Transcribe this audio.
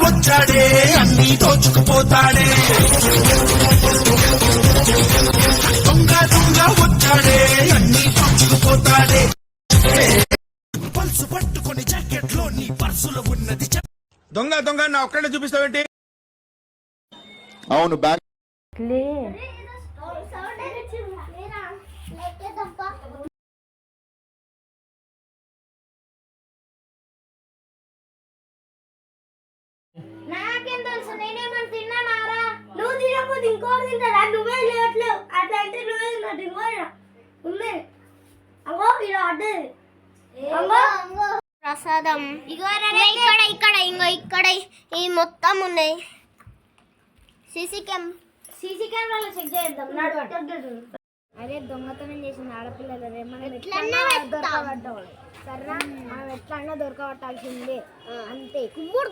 వచ్చాడే అన్ని దోచుకుపోతాడే దొంగ దొంగ వచ్చాడే అన్ని దోచుకుపోతాడే పల్సు పట్టుకొని జాకెట్ లో నీ పర్సులో ఉన్నది దొంగ దొంగ నా ఒక్కడే చూపిస్తావేంటి? అవును బ్యాగ్ నాకేం తెలుసు, నేనేమని తిన్నానారా? నువ్వు తినకపోతే ఇంకోటి తింటారా? నువ్వే లేవట్లేవు, అట్లా అంటే నువ్వే తిన్నట్టు ఇంకోటి ఉంది. అంగో ఇలా అడ్డది అంగో ప్రసాదం ఇక్కడ ఇక్కడ ఇంకో ఇక్కడ ఈ మొత్తం ఉన్నాయి. సీసీ కెమెరాలో చెక్ చేద్దాం. అరే దొంగతనం చేసిన ఆడపిల్లలు సరేనా, మనం ఎట్లా దొరకబట్టాల్సిందే అంతే. గుమ్ముడు